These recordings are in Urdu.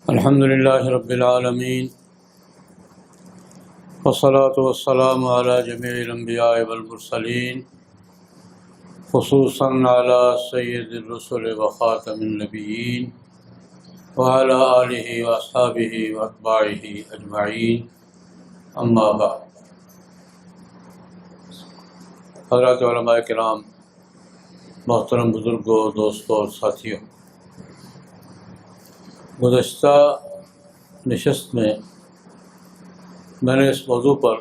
الحمدللہ رب العالمین والصلاة والسلام علی جمیع الانبیاء والمرسلین خصوصاً علی سید الرسل وخاتم النبیین وعلی آلہ واصحابہ واتباعہ اجمعین، اما بعد۔ حضرات علماء کرام، محترم بزرگوں، دوستوں اور ساتھیوں، گزشتہ نشست میں میں نے اس موضوع پر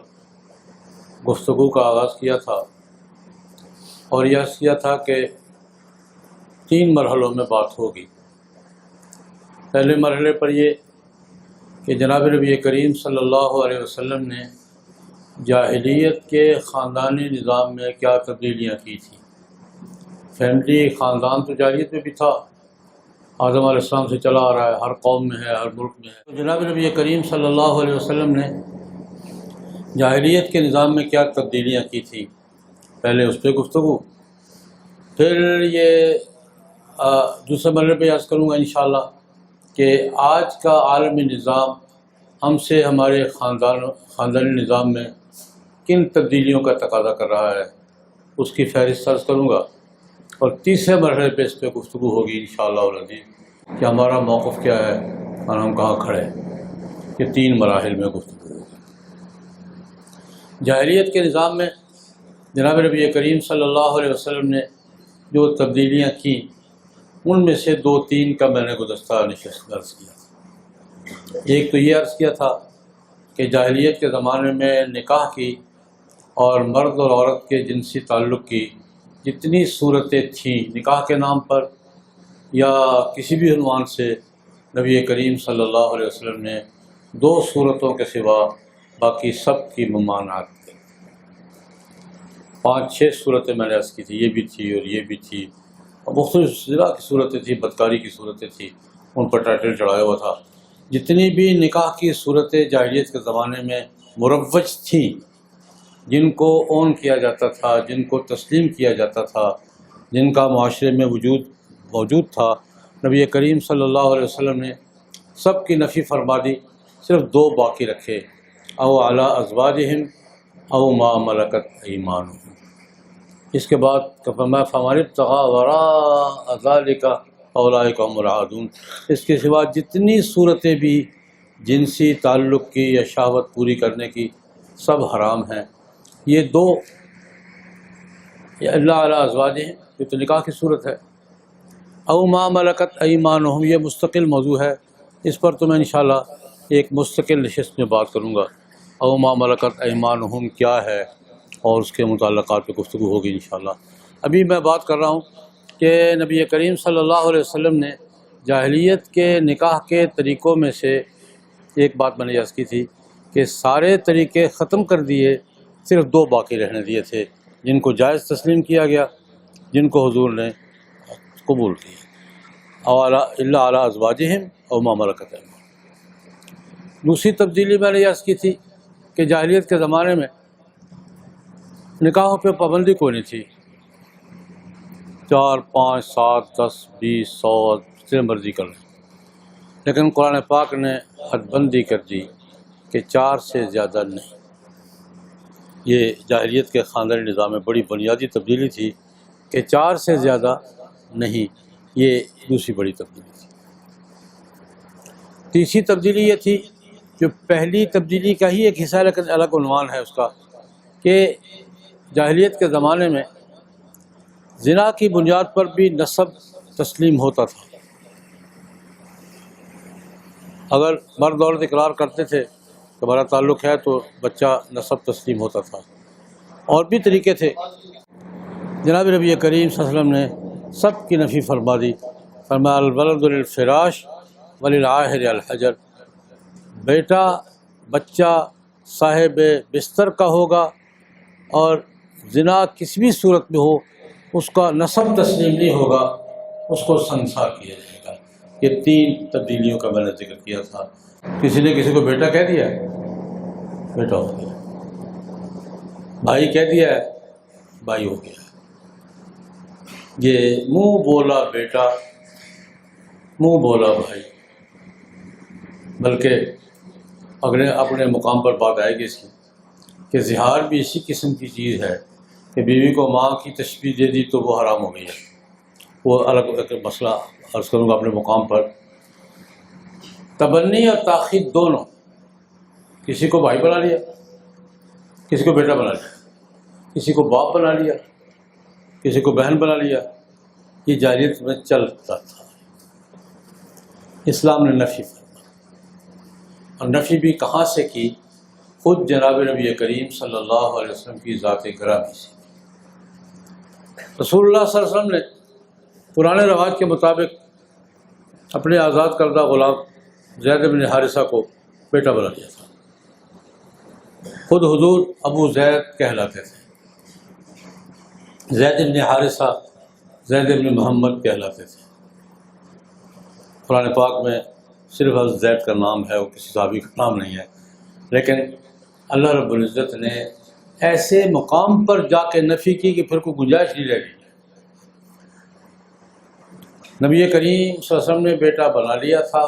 گفتگو کا آغاز کیا تھا اور یہ عرض کیا تھا کہ 3 مرحلوں میں بات ہوگی۔ پہلے مرحلے پر یہ کہ جناب نبی کریم صلی اللہ علیہ وسلم نے جاہلیت کے خاندانی نظام میں کیا تبدیلیاں کی تھیں۔ فیملی خاندان تو جاہلیت میں بھی تھا، آدم علیہ السلام سے چلا آ رہا ہے، ہر قوم میں ہے، ہر ملک میں ہے۔ تو جناب نبی کریم صلی اللہ علیہ وسلم نے جاہلیت کے نظام میں کیا تبدیلیاں کی تھیں، پہلے اس پہ گفتگو، پھر یہ دوسرے مرحلے پہ عرض کروں گا انشاءاللہ کہ آج کا عالمی نظام ہم سے ہمارے خاندانی نظام میں کن تبدیلیوں کا تقاضا کر رہا ہے، اس کی فہرست عرض کروں گا، اور تیسرے مرحلے پہ اس پہ گفتگو ہوگی انشاءاللہ العزیز کہ ہمارا موقف کیا ہے اور ہم کہاں کھڑے ہیں۔ یہ 3 مراحل میں گفتگو ہوگی۔ جاہلیت کے نظام میں جناب نبی کریم صلی اللہ علیہ وسلم نے جو تبدیلیاں کیں، ان میں سے 2-3 کا میں نے گزشتہ نشست میں عرض کیا۔ ایک تو یہ عرض کیا تھا کہ جاہلیت کے زمانے میں نکاح کی اور مرد اور عورت کے جنسی تعلق کی جتنی صورتیں تھیں نکاح کے نام پر یا کسی بھی عنوان سے، نبی کریم صلی اللہ علیہ وسلم نے 2 صورتوں کے سوا باقی سب کی ممانعت کی۔ 5-6 صورتیں میں نے عرض کی تھی، یہ بھی تھی اور یہ بھی تھی، اور مختلف ضلع کی صورتیں تھیں، بدکاری کی صورتیں تھیں، ان پر ٹائٹل چڑھایا ہوا تھا۔ جتنی بھی نکاح کی صورتیں جاہلیت کے زمانے میں مروج تھیں، جن کو اون کیا جاتا تھا، جن کو تسلیم کیا جاتا تھا، جن کا معاشرے میں موجود تھا، نبی کریم صلی اللہ علیہ وسلم نے سب کی نفی فرما دی، صرف 2 باقی رکھے، او علی ازواجہم او ما ملکت ایمانہم۔ اس کے بعد فرمایا فمن ابتغی وراء ذلک فاولئک هم العادون۔ اس کے سوا جتنی صورتیں بھی جنسی تعلق کی یا شہوت پوری کرنے کی، سب حرام ہیں۔ یہ 2 اللہ علی ازواجہم، یہ تو نکاح کی صورت ہے، او ما ملکت ایمانہم، یہ مستقل موضوع ہے، اس پر تو میں انشاءاللہ ایک مستقل نشست میں بات کروں گا۔ او ما ملکت ایمانہم کیا ہے اور اس کے متعلقات پہ گفتگو ہوگی انشاءاللہ۔ ابھی میں بات کر رہا ہوں کہ نبی کریم صلی اللہ علیہ وسلم نے جاہلیت کے نکاح کے طریقوں میں سے ایک بات میں نے عرض کی تھی کہ سارے طریقے ختم کر دیے، صرف 2 باقی رہنے دیے تھے، جن کو جائز تسلیم کیا گیا، جن کو حضور نے قبول کیا، او الا علی ازواجہم او ما ملکت ایمانہم۔ دوسری تبدیلی میں نے عرض کی تھی کہ جاہلیت کے زمانے میں نکاحوں پہ پابندی کوئی نہیں تھی، 4 5 7 10 20 100 جتنے مرضی کر لیں، لیکن قرآن پاک نے حد بندی کر دی کہ 4 سے زیادہ نہیں۔ یہ جاہلیت کے خاندانی نظام میں بڑی بنیادی تبدیلی تھی کہ 4 سے زیادہ نہیں، یہ دوسری بڑی تبدیلی تھی۔ تیسری تبدیلی یہ تھی جو پہلی تبدیلی کا ہی ایک حصہ ہے لیکن الگ عنوان ہے اس کا، کہ جاہلیت کے زمانے میں زنا کی بنیاد پر بھی نسب تسلیم ہوتا تھا۔ اگر مرد عورت اقرار کرتے تھے کہ ہمارا تعلق ہے تو بچہ نسب تسلیم ہوتا تھا، اور بھی طریقے تھے۔ جناب نبی کریم صلی اللہ علیہ وسلم نے سب کی نفی فرما دی، فرمایا الولد للفراش وللعاہر الحجر، بیٹا بچہ صاحب بستر کا ہوگا، اور زنا کسی بھی صورت میں ہو اس کا نسب تسلیم نہیں ہوگا، اس کو سنسار کیا جائے گا۔ یہ 3 تبدیلیوں کا میں نے ذکر کیا تھا۔ کسی نے کسی کو بیٹا کہہ دیا ہے، بیٹا ہو گیا، بھائی کہہ دیا ہے، بھائی ہو گیا. یہ منہ بولا بیٹا منہ بولا بھائی، بلکہ اپنے مقام پر بات آئے گی اس کی کہ زہار بھی اسی قسم کی چیز ہے کہ بیوی کو ماں کی تشبیہ دے دی تو وہ حرام ہو گئی ہے. وہ الگ مسئلہ عرض کروں گا اپنے مقام پر. تبنی اور تاخیر دونوں، کسی کو بھائی بنا لیا، کسی کو بیٹا بنا لیا، کسی کو باپ بنا لیا، کسی کو بہن بنا لیا، یہ جاہلیت میں چلتا تھا. اسلام نے نفی فرمائی، اور نفی بھی کہاں سے کی؟ خود جناب نبی کریم صلی اللہ علیہ وسلم کی ذات گرامی سے. رسول اللہ صلی اللہ علیہ وسلم نے پرانے رواج کے مطابق اپنے آزاد کردہ غلام زید بن حارثہ کو بیٹا بنا لیا تھا. خود حضور ابو زید کہلاتے تھے، زید بن حارثہ زید بن محمد کہلاتے تھے. قرآن پاک میں صرف حضرت زید کا نام ہے، وہ کسی صحابی کا نام نہیں ہے. لیکن اللہ رب العزت نے ایسے مقام پر جا کے نفی کی کہ پھر کوئی گنجائش نہیں رہ گئی. نبی کریم صلی اللہ علیہ وسلم نے بیٹا بنا لیا تھا،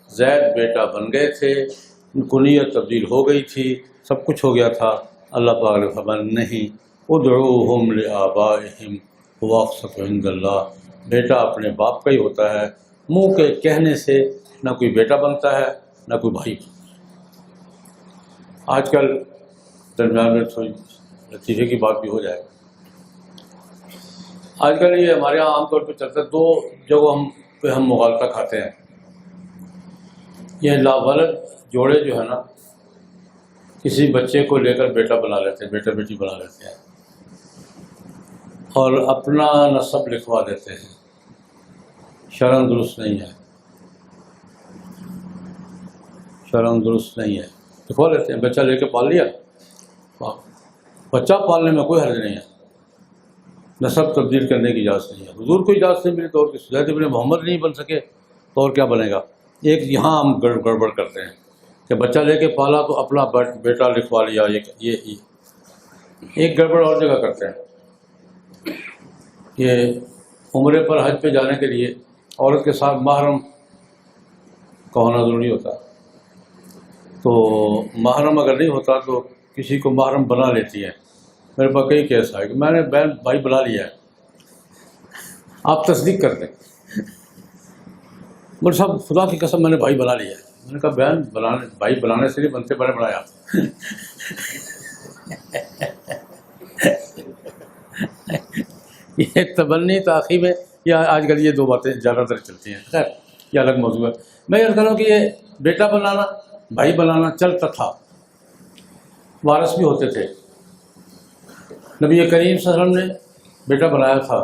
زید بیٹا بن گئے تھے، کنیت تبدیل ہو گئی تھی، سب کچھ ہو گیا تھا. اللہ پاک نے فرمایا نہیں، ادعوہم لآبائہم هو اقسط عند اللہ. بیٹا اپنے باپ کا ہی ہوتا ہے. منہ کے کہنے سے نہ کوئی بیٹا بنتا ہے نہ کوئی بھائی بنتا ہے. آج کل درمیان میں تھوڑی لطیفے کی بات بھی ہو جائے. آج کل یہ ہمارے یہاں عام طور پہ چلتا ہے، دو جگہوں پہ ہم مغالطہ کھاتے ہیں. یہ لاولد جوڑے جو ہے نا، کسی بچے کو لے کر بیٹا بنا لیتے ہیں، بیٹا بیٹی بنا لیتے ہیں اور اپنا نسب لکھوا دیتے ہیں. شرعاً درست نہیں ہے، شرعاً درست نہیں ہے. لکھوا لیتے ہیں، بچہ لے کے پال لیا. بچہ پالنے میں کوئی حرج نہیں ہے، نسب تبدیل کرنے کی اجازت نہیں ہے. حضور کو اجازت نہیں ملی تو اور کسی زید بن محمد نہیں بن سکے تو اور کیا بنے گا. ایک یہاں ہم گڑبڑ کرتے ہیں کہ بچہ لے کے پالا تو اپنا بیٹا لکھوا لیا. یہ ایک گڑبڑ اور جگہ کرتے ہیں کہ عمرے پر حج پہ جانے کے لیے عورت کے ساتھ محرم کا ہونا ضروری ہوتا. تو محرم اگر نہیں ہوتا تو کسی کو محرم بنا لیتی ہے. میرے پاس کئی کیس آئے کہ میں نے بہن بھائی بنا لیا ہے، آپ تصدیق کر دیں. مجھے صاحب خدا کی قسم میں نے بھائی بنا لیا ہے. میں نے کہا بہن بھائی بنانے سے نہیں بنتے، بڑے بنایا. یہ تبنی تاخیر میں یا آج کل یہ دو باتیں زیادہ تر چلتی ہیں. خیر یہ الگ موضوع ہے. میں یہ کہہ رہا ہوں کہ یہ بیٹا بنانا بھائی بنانا چلتا تھا، وارث بھی ہوتے تھے. نبی کریم صلی اللہ علیہ وسلم نے بیٹا بنایا تھا،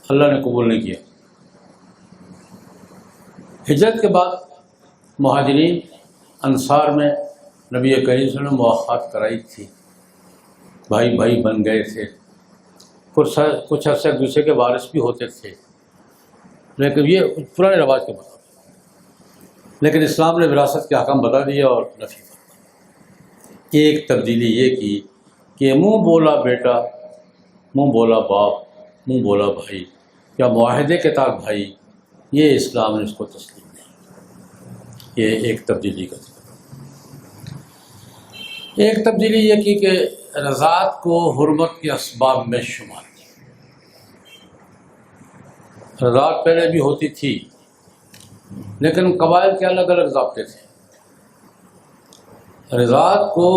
اللہ نے قبول نہیں کیا. ہجرت کے بعد مہاجرین انصار میں نبی کریم صلی اللہ علیہ وسلم نے مواخات کرائی تھی، بھائی بھائی بن گئے تھے. کچھ عرصے ایک دوسرے کے وارث بھی ہوتے تھے، لیکن یہ پرانے رواج کے مطابق. لیکن اسلام نے وراثت کے احکام بتا دیے اور نفی فرمائی. ایک تبدیلی یہ کی کہ منہ بولا بیٹا منہ بولا باپ منہ بولا بھائی یا معاہدے کے تحت بھائی، یہ اسلام نے اس کو تسلیم نہیں. یہ ایک تبدیلی کا ذکر. ایک تبدیلی یہ کی کہ رضاعت کو حرمت کے اسباب میں شمار کیا. رضاعت پہلے بھی ہوتی تھی لیکن قبائل کے الگ الگ ضابطے تھے. رضاعت کو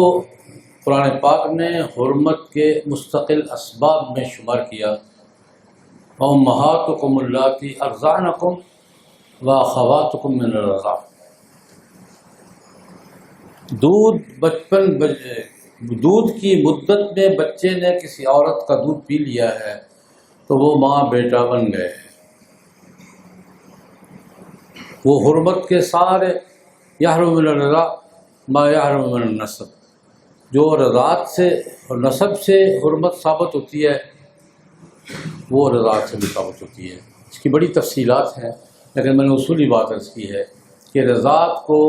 قرآن پاک نے حرمت کے مستقل اسباب میں شمار کیا. امہاتکم اللاتی ارضعنکم واخواتکم من الرضاع. دودھ کی مدت میں بچے نے کسی عورت کا دودھ پی لیا ہے تو وہ ماں بیٹا بن گئے. وہ حرمت کے سارے یحرم من الرضاع ما یحرم من النسب، جو رضاعت سے اور نسب سے حرمت ثابت ہوتی ہے وہ رضاعت سے بھی ثابت ہوتی ہے. اس کی بڑی تفصیلات ہیں لیکن میں نے اصولی بات عرض کی ہے کہ رضاعت کو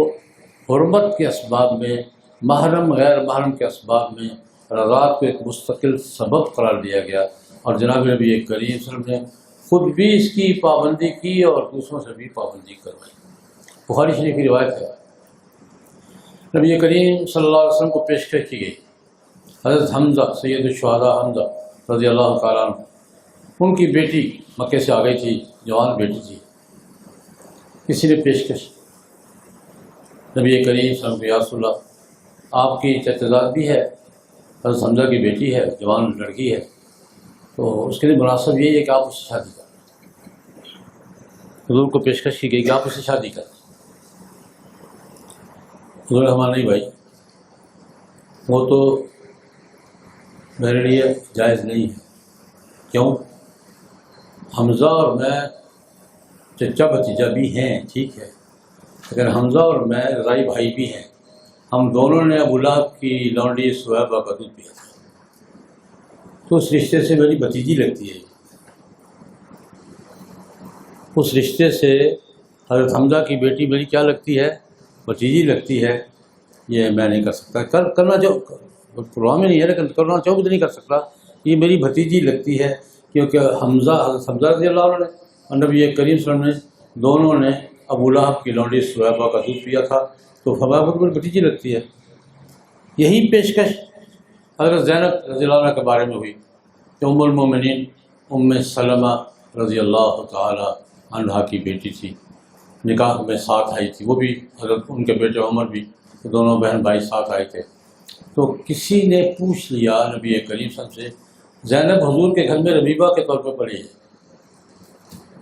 حرمت کے اسباب میں، محرم غیر محرم کے اسباب میں رضاعت کو ایک مستقل سبب قرار دیا گیا، اور جناب نبی کریم صلی اللہ علیہ وسلم نے خود بھی اس کی پابندی کی اور دوسروں سے بھی پابندی کروائی۔ بخاری شریف کی روایت ہے، نبی کریم صلی اللہ علیہ وسلم کو پیشکش کی گئی حضرت حمزہ سید الشہداء حمزہ رضی اللہ تعالیٰ عنہ، ان کی بیٹی مکے سے آ گئی تھی، جوان بیٹی تھی، کسی نے پیشکش نبی کریم صلی اللہ علیہ وسلم یا رسول اللہ آپ کی چچزاد بھی ہے، حضرت حمزہ کی بیٹی ہے، جوان لڑکی ہے، تو اس کے لیے مناسب یہی ہے کہ آپ اس سے شادی کریں۔ حضور کو پیشکش کی گئی کہ آپ اس سے شادی کریں۔ حضور ہمارا نہیں بھائی، وہ تو میرے لیے جائز نہیں ہے۔ کیوں؟ حمزہ اور میں چچا بھتیجا بھی ہیں، ٹھیک ہے، لیکن حمزہ اور میں رضائی بھائی بھی ہیں۔ ہم دونوں نے ابو لہب کی لونڈی سہیبہ کا دودھ پیا تھا، تو اس رشتے سے میری بھتیجی لگتی ہے۔ اس رشتے سے حضرت حمزہ کی بیٹی میری کیا لگتی ہے؟ بھتیجی لگتی ہے۔ یہ میں نہیں کر سکتا، کرنا چاہوں پروگرام میں نہیں ہے، لیکن کرنا چاہوں تو نہیں کر سکتا۔ یہ میری بھتیجی لگتی ہے، کیونکہ حضرت حمزہ رضی اللہ عنہ اور نبی کریم صلی اللہ علیہ وسلم دونوں نے ابو لہب کی لونڈی سہیبہ کا دودھ پیا تھا، تو فرمایا وہ میری بھتیجی لگتی ہے۔ یہی پیشکش حضرت زینب رضی اللہ عنہ کے بارے میں ہوئی کہ ام المومنین ام سلمہ رضی اللہ تعالی عنہا کی بیٹی تھی، نکاح میں ساتھ آئی تھی، وہ بھی حضرت ان کے بیٹے عمر بھی، دونوں بہن بھائی ساتھ آئے تھے۔ تو کسی نے پوچھ لیا نبی کریم صلی اللہ علیہ وسلم سے، زینب حضور کے گھر میں ربیبہ کے طور پہ پڑھی ہے،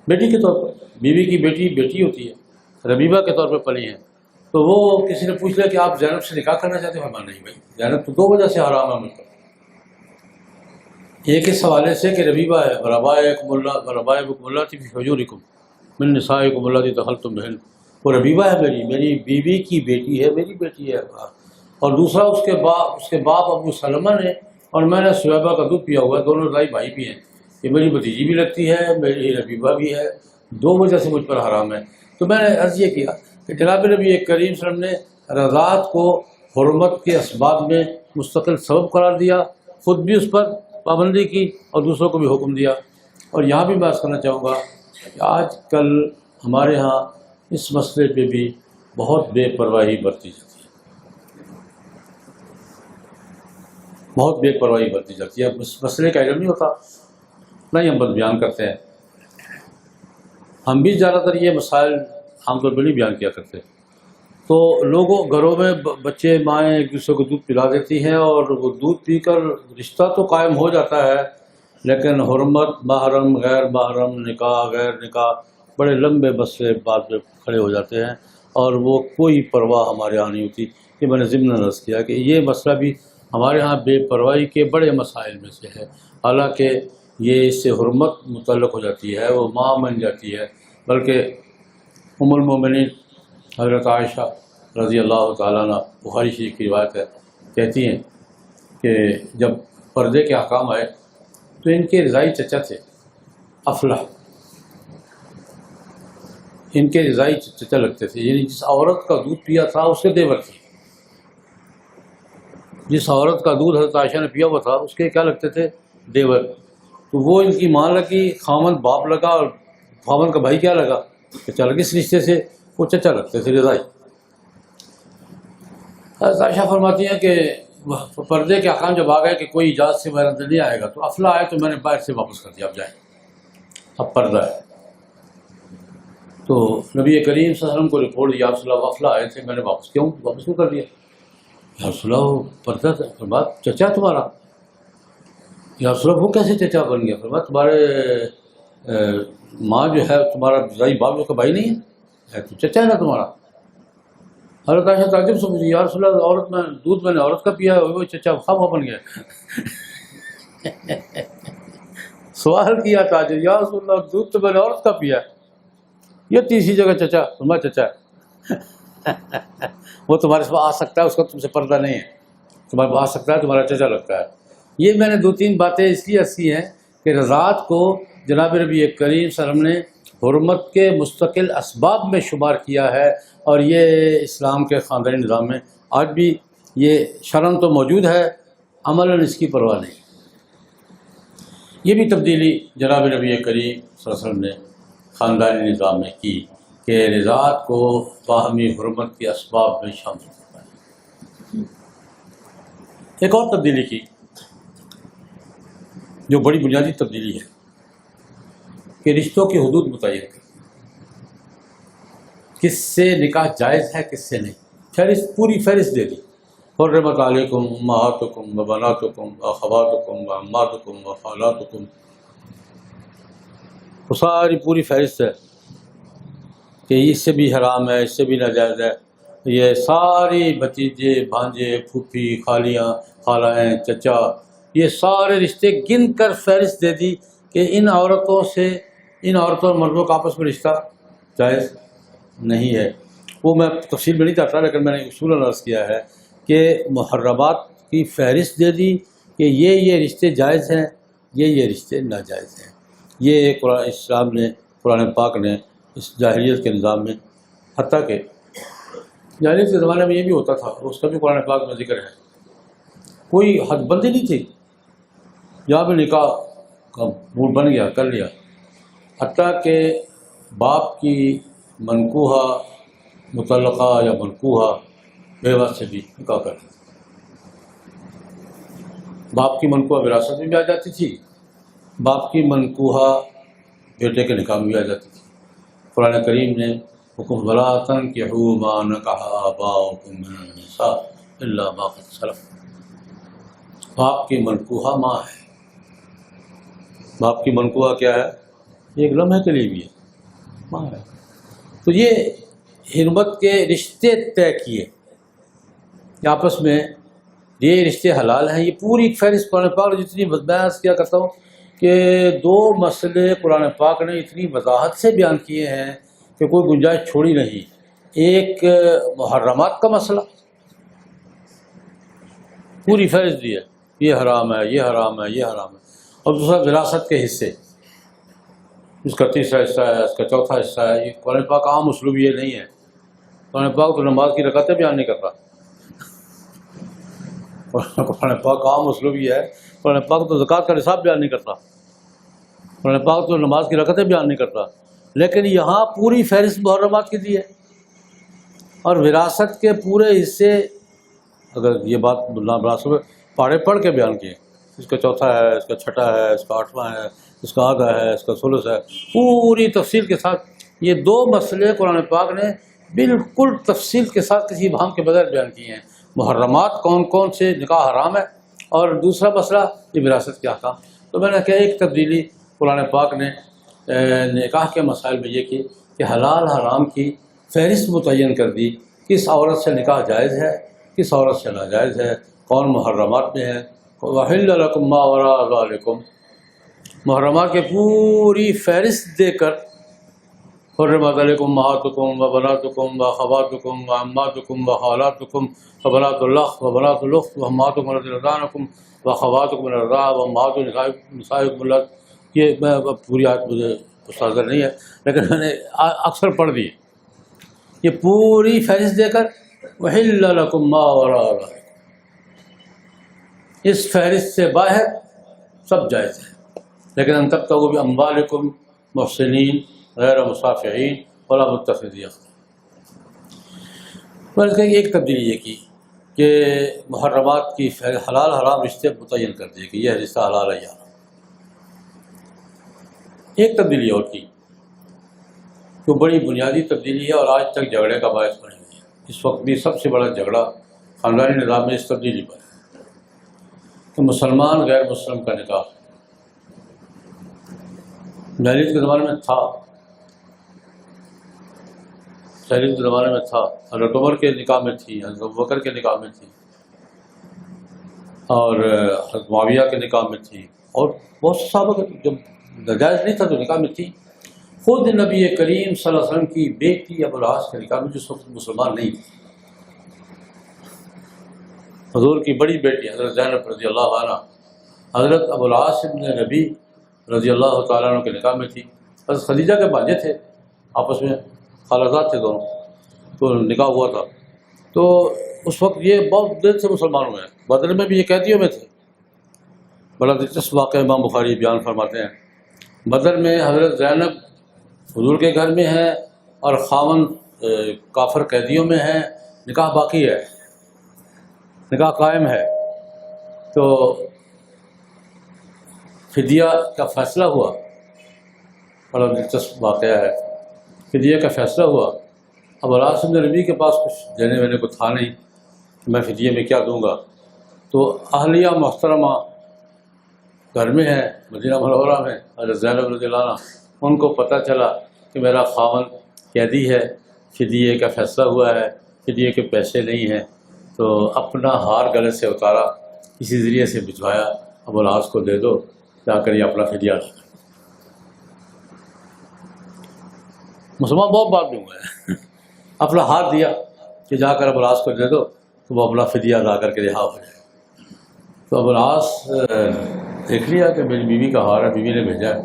بیٹی کے طور پر، بیوی کی بیٹی ہوتی ہے، ربیبہ کے طور پہ پلی ہیں۔ تو وہ کسی نے پوچھ لیا کہ آپ زینب سے نکاح کرنا چاہتے ہیں؟ فرمایا نہیں بھائی، زینب تو 2 وجہ سے حرام ہے مجھ پر۔ ایک اس حوالے سے کہ ربیبہ ہے، ربائبکم اللتی فی حجورکم من نسائکم اللتی دخلتم بہن، وہ ربیبہ ہے، میری بیوی کی بیٹی ہے، میری بیٹی ہے۔ اور دوسرا اس کے باپ ابو سلمہ نے اور میں نے سہیبہ کا دودھ پیا ہوا ہے، دونوں رضائی بھائی بھی ہیں، یہ میری بھتیجی بھی لگتی ہے، میری ربیبہ بھی ہے، 2 وجہ سے مجھ پر حرام ہے۔ تو میں نے عرض یہ کیا کہ جناب نبی کریم صلی اللہ علیہ وسلم نے رضاعت کو حرمت کے اسباب میں مستقل سبب قرار دیا، خود بھی اس پر پابندی کی اور دوسروں کو بھی حکم دیا۔ اور یہاں بھی بات کرنا چاہوں گا کہ آج کل ہمارے ہاں اس مسئلے پہ بھی بہت بے پرواہی برتی جاتی ہے، بہت بے پرواہی برتی جاتی ہے۔ اب اس مسئلے کا علم نہیں ہوتا، نہ ہی ہم بس بیان کرتے ہیں۔ ہم بھی زیادہ تر یہ مسائل عام طور پہ نہیں بیان کیا کرتے، تو لوگوں گھروں میں بچے مائیں ایک دوسرے کو دودھ پلا دیتی ہیں، اور وہ دودھ پی کر رشتہ تو قائم ہو جاتا ہے، لیکن حرمت، محرم، غیر محرم، نکاح، غیر نکاح، بڑے لمبے مسئلے بعد میں کھڑے ہو جاتے ہیں، اور وہ کوئی پرواہ ہمارے یہاں نہیں ہوتی۔ یہ میں نے ضمن عرض کیا کہ یہ مسئلہ بھی ہمارے ہاں بے پرواہی کے بڑے مسائل میں سے ہے، حالانکہ یہ اس سے حرمت متعلق ہو جاتی ہے، وہ ماں بن جاتی ہے۔ بلکہ ام المومنین حضرت عائشہ رضی اللہ تعالیٰ عنہ، بخاری شریف کی روایت ہے، کہتی ہیں کہ جب پردے کے احکام آئے تو ان کے رضائی چچا تھے افلح، ان کے رضائی چچا لگتے تھے، یعنی جس عورت کا دودھ پیا تھا اس کے دیور تھے، جس عورت کا دودھ حضرت عائشہ نے پیا ہوا تھا اس کے کیا لگتے تھے؟ دیور۔ تو وہ ان کی ماں لگی، خامن باپ لگا، اور خامن کا بھائی کیا لگا؟ چچا لگا۔ اس رشتے سے وہ چچا لگتے تھے، رضائی۔ حضرت عائشہ فرماتی ہیں کہ پردے کے احکام جب آ گئے کہ کوئی اجازت سے میرے اندر نہیں آئے گا، تو افلا آئے تو میں نے باہر سے واپس کر دیا، اب جائیں، اب پردہ ہے۔ تو نبی کریم صلی اللہ علیہ وسلم کو رپورٹ دیا، رسول اللہ افلا آئے تھے، میں نے واپس کیوں کر دیا؟ یا رسول اللہ وہ پردہ تھا، فرمایا چچا تمہارا؟ یا رسول اللہ وہ کیسے چچا بن گیا؟ فرمایا تمہارے ماں جو ہے تمہارا رضائی باپ جو کا بھائی نہیں ہے تو چچا ہے نا تمہارا۔ حضرت عائشہ تعجب سے پوچھی، یا رسول اللہ عورت میں دودھ میں نے عورت کا پیا ہے، وہ چچا خواہ بن گیا۔ سوال کیا تاجر، یا رسول اللہ دودھ تو میں نے عورت کا پیا ہے، یہ تیسری جگہ چچا، تمہارا چچا ہے۔ وہ تمہارے پاس آ سکتا ہے، اس کا تم سے پردہ نہیں ہے، تمہارے پاس آ سکتا ہے، تمہارا چچا لگتا ہے۔ یہ میں نے 2-3 باتیں اس لیے عرضی ہیں کہ رضاعت کو جناب نبی کریم صلی اللہ علیہ وسلم نے حرمت کے مستقل اسباب میں شمار کیا ہے، اور یہ اسلام کے خاندانی نظام میں آج بھی یہ شرم تو موجود ہے، عملاً اس کی پرواہ نہیں۔ یہ بھی تبدیلی جناب نبی کریم صلی اللہ علیہ وسلم نے خاندانی نظام میں کی کہ رضاعت کو باہمی حرمت کے اسباب میں شامل کرتا ہے۔ ایک اور تبدیلی کی جو بڑی بنیادی تبدیلی ہے کہ رشتوں کی حدود متعین کی، کس سے نکاح جائز ہے کس سے نہیں، فہرست پوری فہرست دے دی۔ حرمت علیکم امہاتکم وبناتکم واخواتکم وعماتکم وخالاتکم، وہ ساری پوری فہرست ہے کہ اس سے بھی حرام ہے، اس سے بھی ناجائز ہے۔ یہ ساری بھتیجے بھانجے پھوپھی خالیاں خالائیں چچا، یہ سارے رشتے گن کر فہرست دے دی کہ ان عورتوں اور مردوں کا آپس میں رشتہ جائز نہیں ہے۔ وہ میں تفصیل میں نہیں چاہتا، لیکن میں نے اصول عرض کیا ہے کہ محرمات کی فہرست دے دی کہ یہ رشتے جائز ہیں، یہ رشتے ناجائز ہیں۔ یہ قرآن اسلام نے، قرآن پاک نے اس جاہلیت کے نظام میں، حتیٰ کہ جاہلیت کے زمانے میں یہ بھی ہوتا تھا، اس کا بھی قرآن پاک میں ذکر ہے، کوئی حد بندی نہیں تھی، جہاں بھی نکاح کا موڈ بن گیا کر لیا، حتیٰ کہ باپ کی منکوحہ مطلقہ یا منکوحہ بیوہ سے بھی نکاح کر لیا۔ باپ کی منکوحہ وراثت میں بھی آ جاتی تھی، باپ کی منکوحہ بیٹے کے نکاح میں بھی آ جاتی تھی۔ قرآن کریم نے حکم وَلَا تَنكِحُوا مَا نَكَحَ آبَاؤُكُم مِّنَ النِّسَاءِ إِلَّا مَا قَدْ سَلَفَ۔ باپ کی منکوحہ ماں ہے۔ باپ کی منکوحہ کیا ہے؟ ایک لمحے کے لیے بھی ہے، ماں ہے۔ تو یہ حرمت کے رشتے طے کیے کہ آپس میں یہ رشتے حلال ہیں۔ یہ پوری ایک فہرست قرآن پاک نے جتنی بحث کیا کرتا ہوں کہ دو مسئلے قرآن پاک نے اتنی وضاحت سے بیان کیے ہیں کہ کوئی گنجائش چھوڑی نہیں۔ ایک محرمات کا مسئلہ پوری فہرست دی ہے، یہ حرام ہے، یہ حرام ہے، یہ حرام ہے۔ اور دوسرا وراثت کے حصے، اس کا تیسرا حصہ ہے، اس کا چوتھا حصہ ہے۔ یہ قرآن پاک عام اسلوب یہ نہیں ہے۔ قرآن پاک تو نماز کی رکعتیں بیان نہیں کرتا، قرآن پاک عام اسلوب یہ ہے، قرآن پاک تو زکوٰۃ کا نصاب بیان نہیں کرتا، قرآن پاک تو نماز کی رکعتیں بیان نہیں کرتا، لیکن یہاں پوری فہرست محرمات کی دی ہے۔ اور وراثت کے پورے حصے، اگر یہ بات مناسب پاڑے پڑھ کے بیان کیے، اس کا چوتھا ہے، اس کا چھٹا ہے، اس کا آٹھواں ہے، اس کا آدھا ہے، اس کا ثلث ہے، پوری تفصیل کے ساتھ۔ یہ دو مسئلے قرآن پاک نے بالکل تفصیل کے ساتھ کسی ابہام کے بغیر بیان کیے ہیں۔ محرمات کون کون سے نکاح حرام ہے، اور دوسرا مسئلہ یہ وراثت کے احکام۔ تو میں نے کہا ایک تبدیلی قرآن پاک نے نکاح کے مسائل میں یہ کی کہ حلال حرام کی فہرست متعین کر دی، کس عورت سے نکاح جائز ہے، کس عورت سے ناجائز ہے، کون محرمات میں ہے۔ وَحِلَّ لَكُم مَّا وَرَاءَ ذَلِكُمْ، محرمات کے پوری فہرست دے کر، حرمت علیکم امہاتکم وبناتکم واخواتکم وعماتکم وخالاتکم وبنات الاخ وبنات الاخت وامہاتکم اللاتی ارضعنکم واخواتکم من الرضاعہ وامہات نسائکم اللاتí، یہ میں پوری آیت مجھے حاضر نہیں ہے، لیکن میں نے اکثر پڑھ دی۔ یہ پوری فہرست دے کر وَحِلَّ لَكُم مَّا وَرَاءَ ذَلِكُمْ، اس فہرست سے باہر سب جائز ہے، لیکن ان تبتغوا باموالکم محسنین غیر مصافحین ولا متخذی اخدان۔ بلکہ ایک تبدیلی یہ کی کہ محرمات کی حلال حرام رشتے متعین کر دیے کہ یہ رشتہ حلال ہے یا حرام۔ ایک تبدیلی اور کی جو بڑی بنیادی تبدیلی ہے اور آج تک جھگڑے کا باعث بنی ہوئی ہے۔ اس وقت بھی سب سے بڑا جھگڑا خاندانی نظام میں اس تبدیلی پر ہے کہ مسلمان غیر مسلم کا نکاح جاہلیت کے زمانے میں تھا، جاہلیت کے زمانے میں تھا، حضرت عمر کے نکاح میں تھی، حضرت ابوبکر کے نکاح میں تھی، اور حضرت معاویہ کے نکاح میں تھی، اور بہت سے صحابہ کے جب ناجائز نہیں تھا تو نکاح میں تھی۔ خود نبی کریم صلی اللہ علیہ وسلم کی بیٹی ابو العاص کے نکاح میں جس وقت مسلمان نہیں تھی، حضور کی بڑی بیٹی حضرت زینب رضی اللہ عنہ حضرت ابو العاص بن ربیع رضی اللہ تعالیٰ عنہ کے نکاح میں تھی۔ حضرت خدیجہ کے بھانجے تھے، آپس میں خالازاد تھے دونوں، تو نکاح ہوا تھا۔ تو اس وقت یہ بہت دیر سے مسلمان ہوئے ہیں، بدر میں بھی یہ قیدیوں میں تھے، بڑا دلچسپ واقعہ امام بخاری بیان فرماتے ہیں۔ بدر میں حضرت زینب حضور کے گھر میں ہے اور خاوند کافر قیدیوں میں ہے، نکاح باقی ہے، نکاح قائم ہے، تو فدیہ کا فیصلہ ہوا۔ بڑا دلچسپ واقعہ ہے۔ فدیہ کا فیصلہ ہوا۔ اب العاص بن ربیع کے پاس کچھ دینے وینے کو تھا نہیں کہ میں فدیے میں کیا دوں گا، تو اہلیہ محترمہ گھر میں ہے مدینہ منورہ میں، حضرت زینب رضی اللہ عنہ، ان کو پتہ چلا کہ میرا خاوند قیدی ہے، فدیے کا فیصلہ ہوا ہے، فدیے کے پیسے نہیں ہیں، تو اپنا ہار گلے سے اتارا، کسی ذریعے سے بھجوایا، ابو العاص کو دے دو، جا کر یہ اپنا فدیہ ادا کرو۔ مسلمان بہت بات نہیں ہوئے ہیں، اپنا ہاتھ دیا کہ جا کر ابو العاص کو دے دو تو وہ اپنا فدیہ ادا کر کے رہا ہو جائے۔ تو ابو العاص دیکھ لیا کہ میری بیوی کا ہار ہے، بیوی نے بھیجا ہے،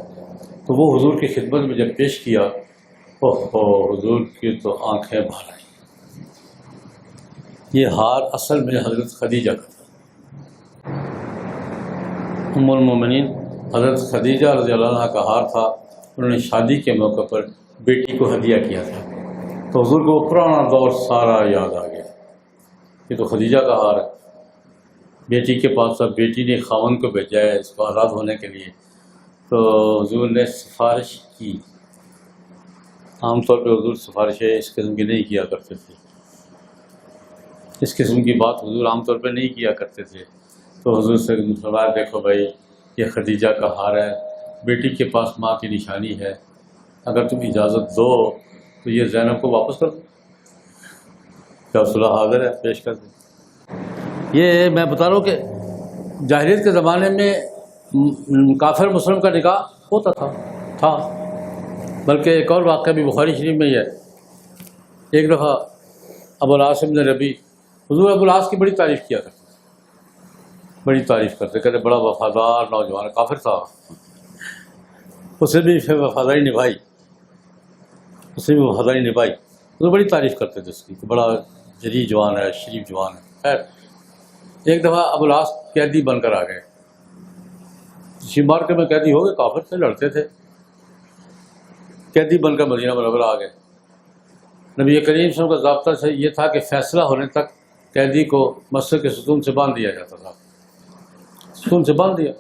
تو وہ حضور کی خدمت میں جب پیش کیا، حضور کی تو آنکھیں بھر آئیں۔ یہ ہار اصل میں حضرت خدیجہ کا تھا، ام المومنین حضرت خدیجہ رضی اللہ عنہ کا ہار تھا۔ انہوں نے شادی کے موقع پر بیٹی کو ہدیہ کیا تھا، تو حضور کو پرانا دور سارا یاد آ گیا۔ یہ تو خدیجہ کا ہار ہے، بیٹی کے پاس، اب بیٹی نے خاوند کو بھیجا ہے اس کو آزاد ہونے کے لیے، تو حضور نے سفارش کی۔ عام طور پہ حضور سفارشیں اس قسم کی نہیں کیا کرتے تھے، اس قسم کی بات حضور عام طور پہ نہیں کیا کرتے تھے۔ تو حضور سے فرمایا دیکھو بھائی، یہ خدیجہ کا ہار ہے، بیٹی کے پاس ماں کی نشانی ہے، اگر تم اجازت دو تو یہ زینب کو واپس کر دو۔ کیا صلح حاضر ہے، پیش کر دیں۔ یہ میں بتا رہا ہوں کہ جاہلیت کے زمانے میں کافر مسلم کا نکاح ہوتا تھا، بلکہ ایک اور واقعہ بھی بخاری شریف میں ہی ہے۔ ایک دفعہ ابو العاص بن ربیع، حضور ابو العاص کی بڑی تعریف کیا کرتے، بڑی تعریف کرتے، کہتے بڑا وفادار نوجوان، کافر تھا، اسے بھی پھر وفاداری نبھائی، حضور بڑی تعریف کرتے تھے اس کی کہ بڑا جری جوان ہے، شریف جوان ہے۔ خیر ایک دفعہ ابو العاص قیدی بن کر آ گئے، کسی مارکے میں قیدی ہو گئے، کافر تھے، لڑتے تھے، قیدی بن کر مدینہ منورہ آ گئے۔ نبی کریم صلی اللہ علیہ وسلم کا ضابطہ سے یہ تھا کہ فیصلہ ہونے تک قیدی کو مسجد کے ستون سے باندھ دیا جاتا تھا، ستون سے باندھ دیا،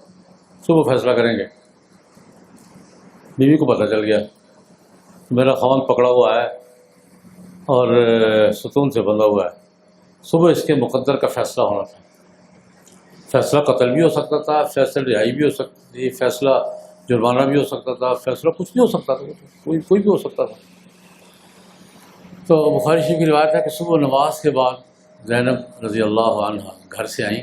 صبح فیصلہ کریں گے۔ بیوی کو پتہ چل گیا میرا خاوند پکڑا ہوا ہے اور ستون سے بندھا ہوا ہے، صبح اس کے مقدر کا فیصلہ ہونا تھا۔ فیصلہ قتل بھی ہو سکتا تھا، فیصلہ رہائی بھی ہو سکتی تھی، فیصلہ جرمانہ بھی ہو سکتا تھا، فیصلہ کچھ بھی ہو سکتا تھا، کوئی بھی ہو سکتا تھا۔ تو بخاری شریف کی روایت ہے کہ صبح نماز کے بعد زینب رضی اللہ عنہ گھر سے آئیں،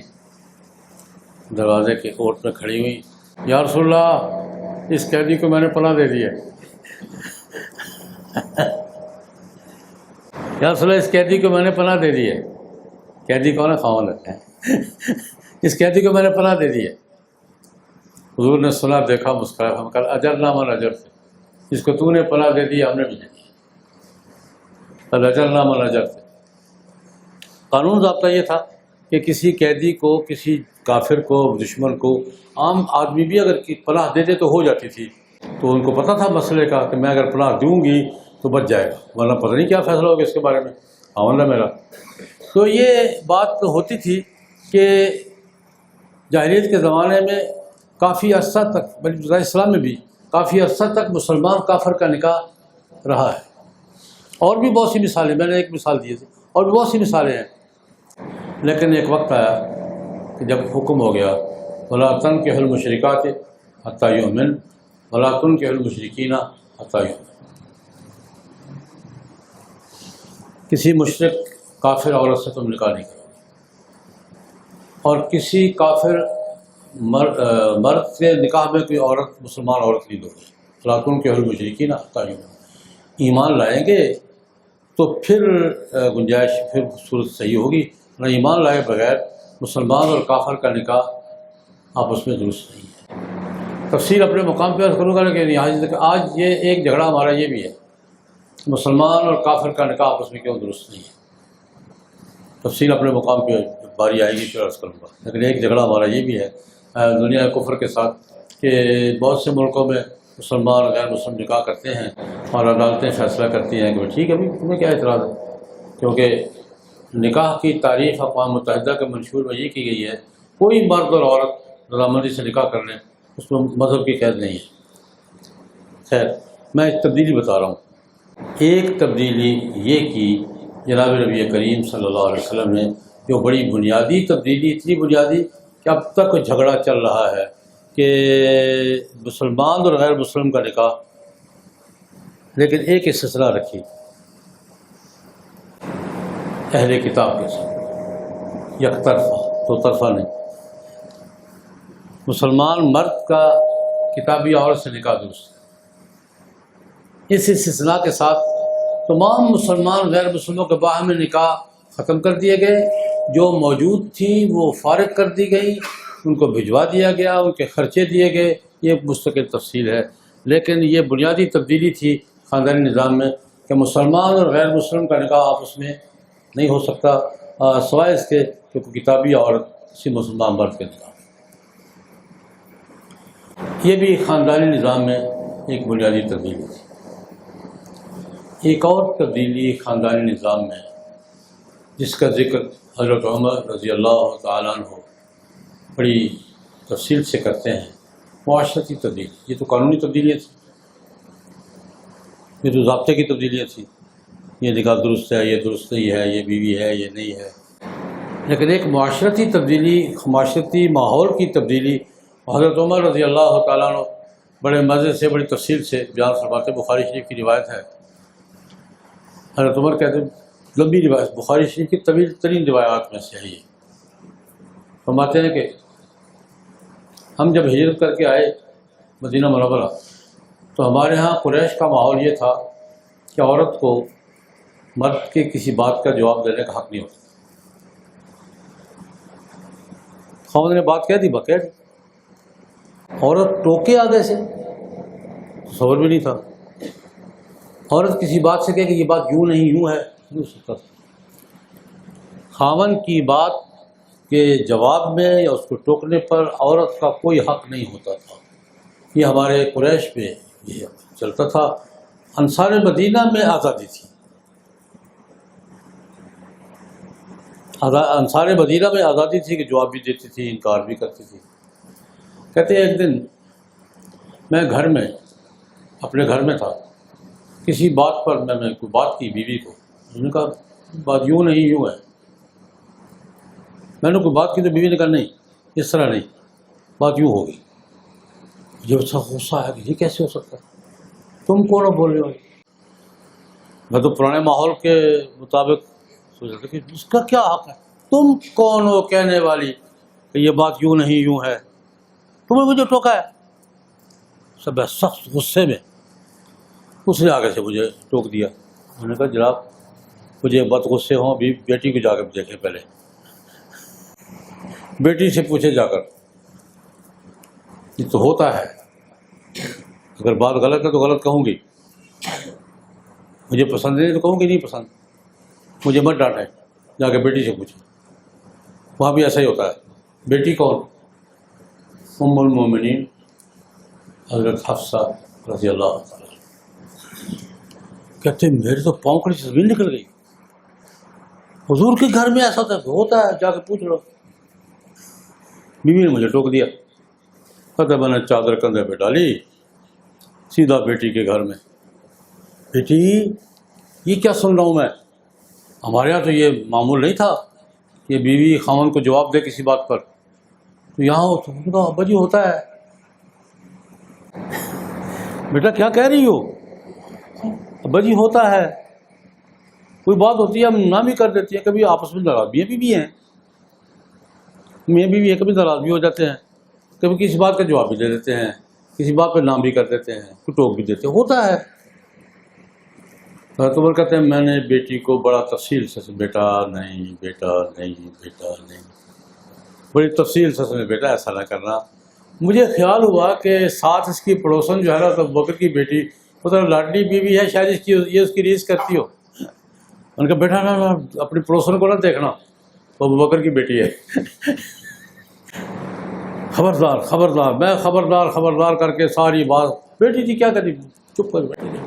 دروازے کے اوٹ میں کھڑی ہوئی، یا رسول اللہ اس قیدی کو میں نے پناہ دے دی ہے، یا رسول اللہ اس قیدی کو میں نے پناہ دے دی ہے۔ قیدی کون ہے؟ خاوند ہے۔ اس قیدی کو میں نے پناہ دے دی ہے۔ حضور نے سنا، دیکھا، مسکرایا، ہم کہا اجر نام اجر سے، جس کو تو نے پناہ دے دی ہم نے بھی دے دی، اجر نام اجر سے۔ قانون ضابطہ یہ تھا کہ کسی قیدی کو، کسی کافر کو، دشمن کو، عام آدمی بھی اگر پناہ دے دے تو ہو جاتی تھی، تو ان کو پتہ تھا مسئلے کا کہ میں اگر پناہ دوں گی تو بچ جائے گا، ورنہ پتہ نہیں کیا فیصلہ ہوگا اس کے بارے میں، خاوند ہے میرا۔ تو یہ بات ہوتی تھی کہ جاہلیت کے زمانے میں کافی عرصہ تک، بلکہ اسلام میں بھی کافی عرصہ تک مسلمان کافر کا نکاح رہا ہے۔ اور بھی بہت سی مثالیں، میں نے ایک مثال دی تھی، اور بھی بہت سی مثالیں ہیں، لیکن ایک وقت آیا کہ جب حکم ہو گیا وَلَا تَنكِحُوا الْمُشْرِكَاتِ حَتَّىٰ يُؤْمِنَّ وَلَا تُنكِحُوا الْمُشْرِكِينَ حَتَّىٰ يُؤْمِنُوا۔ کسی مشرک کافر عورت سے تم نکاح نہیں کرو، اور کسی کافر مرد سے نکاح میں کوئی عورت، مسلمان عورت نہیں دو گی۔ وَلَا تُنكِحُوا الْمُشْرِكِينَ حَتَّىٰ يُؤْمِنُوا۔ ایمان لائیں گے تو پھر گنجائش، پھر صورت صحیح ہوگی، نہ ایمان لائے بغیر مسلمان اور کافر کا نکاح آپس میں درست نہیں ہے۔ تفصیل اپنے مقام پہ عرض کروں گا، لیکن آج یہ ایک جھگڑا ہمارا یہ بھی ہے، مسلمان اور کافر کا نکاح آپس میں کیوں درست نہیں ہے۔ تفصیل اپنے مقام پہ باری آئے گی پھر عرض کروں گا، لیکن ایک جھگڑا ہمارا یہ بھی ہے دنیا کفر کے ساتھ کہ بہت سے ملکوں میں مسلمان غیر مسلم نکاح کرتے ہیں اور عدالتیں فیصلہ کرتی ہیں کہ ٹھیک ہے بھائی تمہیں کیا اعتراض ہے، کیونکہ نکاح کی تعریف اقوام متحدہ کے منشور میں یہ کی گئی ہے کوئی مرد اور عورت رضامندی سے نکاح کر لیں، اس میں مذہب کی قید نہیں ہے۔ خیر میں ایک تبدیلی بتا رہا ہوں۔ ایک تبدیلی یہ کی جناب نبی کریم صلی اللہ علیہ وسلم نے، جو بڑی بنیادی تبدیلی، اتنی بنیادی کہ اب تک جھگڑا چل رہا ہے کہ مسلمان اور غیر مسلم کا نکاح، لیکن ایک استثنا رکھی اہل کتاب کے ساتھ، یک طرفہ، دو طرفہ نہیں۔ مسلمان مرد کا کتابی عورت سے نکاح درست ہے، اس استثناء کے ساتھ تمام مسلمان غیر مسلموں کے باہمی نکاح ختم کر دیے گئے، جو موجود تھی وہ فارغ کر دی گئی، ان کو بھجوا دیا گیا، ان کے خرچے دیے گئے، یہ مستقل تفصیل ہے، لیکن یہ بنیادی تبدیلی تھی خاندانی نظام میں کہ مسلمان اور غیر مسلم کا نکاح آپس میں نہیں ہو سکتا سوائے اس کے کہ کتابی عورت کسی مسلمان مرد کے نکاح۔ یہ بھی خاندانی نظام میں ایک بنیادی تبدیلی تھی۔ ایک اور تبدیلی خاندانی نظام میں جس کا ذکر حضرت عمر رضی اللہ تعالیٰ عنہ بڑی تفصیل سے کرتے ہیں، معاشرتی تبدیلی۔ یہ تو قانونی تبدیلیاں تھیں، یہ تو ضابطے کی تبدیلیاں تھیں، یہ نکاح درست ہے، یہ درست نہیں ہے، یہ بیوی ہے، یہ نہیں ہے، لیکن ایک معاشرتی تبدیلی، معاشرتی ماحول کی تبدیلی حضرت عمر رضی اللہ تعالیٰ عنہ بڑے مزے سے، بڑی تفصیل سے بیان فرماتے۔ بخاری شریف کی روایت ہے، حضرت عمر کہتے ہیں، لمبی روایت، بخاری شریف کی طویل ترین روایات میں سے ہے یہ، فرماتے ہیں کہ ہم جب ہجرت کر کے آئے مدینہ منورہ تو ہمارے ہاں قریش کا ماحول یہ تھا کہ عورت کو مرد کے کسی بات کا جواب دینے کا حق نہیں ہوتا۔ خاوند نے بات کہہ دی، کہہ دی، عورت ٹوکے آگے سے تصور بھی نہیں تھا۔ عورت کسی بات سے کہے کہ یہ بات یوں نہیں یوں ہے، نہیں ہو سکتا۔ خاوند کی بات کے جواب میں یا اس کو ٹوکنے پر عورت کا کوئی حق نہیں ہوتا تھا۔ یہ ہمارے قریش میں یہ چلتا تھا۔ انصار مدینہ میں آزادی تھی، انصار مدینہ میں آزادی تھی کہ جواب بھی دیتی تھی، انکار بھی کرتی تھی۔ کہتے ہیں ایک دن میں گھر میں، اپنے گھر میں تھا، کسی بات پر میں نے کوئی بات کی بیوی کو، انہوں نے کہا بات یوں نہیں یوں ہے۔ میں نے کوئی بات کی تو بیوی نے کہا نہیں اس طرح نہیں، بات یوں ہوگی۔ مجھے اچھا غصہ ہے کہ یہ کیسے ہو سکتا ہے، تم کون ہو بول رہے ہو؟ میں تو پرانے ماحول کے مطابق سوچ رہا تھا کہ اس کا کیا حق ہے، تم کون ہو کہنے والی کہ یہ بات یوں نہیں یوں ہے، تم نے مجھے ٹوکا ہے۔ سب سخت غصے میں اس نے آگے سے مجھے ٹوک دیا۔ میں نے کہا جناب مجھے بد غصے ہوں بھی بیٹی کو جا کر دیکھیں، پہلے بیٹی سے پوچھے جا کر، یہ تو ہوتا ہے، اگر بات غلط ہے تو غلط کہوں گی، مجھے پسند نہیں تو کہوں گی نہیں پسند، مجھے مت ڈانٹیں، جا کے بیٹی سے پوچھیں۔ وہاں بھی ایسا ہی ہوتا ہے۔ بیٹی کون؟ ام المومنین حضرت حفصہ رضی اللہ تعالیٰ۔ کہتے ہیں میرے تو پاؤں کڑی سے زمین نکل گئی، حضور کے گھر میں ایسا ہوتا ہے، جا کے پوچھ لو۔ بیوی نے مجھے ٹوک دیا، کہتے میں نے چادر کندھے پہ ڈالی، سیدھا بیٹی کے گھر میں۔ بیٹی یہ کیا سن رہا ہوں میں، ہمارے یہاں تو یہ معمول نہیں تھا کہ بیوی خاوند کو جواب دے کسی بات پر، تو یہاں ابا جی ہوتا ہے۔ بیٹا کیا کہہ رہی ہو؟ ابا جی ہوتا ہے، کوئی بات ہوتی ہے ہم نہ بھی کر دیتی ہیں، کبھی آپس میں ناراض بھی ہیں، میاں بیوی ہیں، کبھی ناراض بھی ہو جاتے ہیں، کبھی کسی بات کا جواب بھی دے دیتے ہیں، کسی بات پہ نام بھی کر دیتے ہیں، کوئی ٹوک بھی دیتے ہیں، ہوتا ہے۔ حضرت عمر کہتے ہیں میں نے بیٹی کو بڑا تفصیل سے، بیٹا نہیں بیٹا نہیں بیٹا نہیں، بڑی تفصیل سے، بیٹا ایسا نہ کرنا۔ مجھے خیال ہوا کہ ساتھ اس کی پڑوسن جو ہے نا تو بکر کی بیٹی پتہ لاڈلی بیوی ہے، شاید اس کی یہ اس کی ریس کرتی ہو۔ ان کا بیٹا نا اپنی پڑوسن کو نہ دیکھنا، وہ بکر کی بیٹی ہے۔ خبردار خبردار، میں خبردار خبردار کر کے ساری بات، بیٹی تھی کیا کرتی، چپ کر بیٹھی تھی.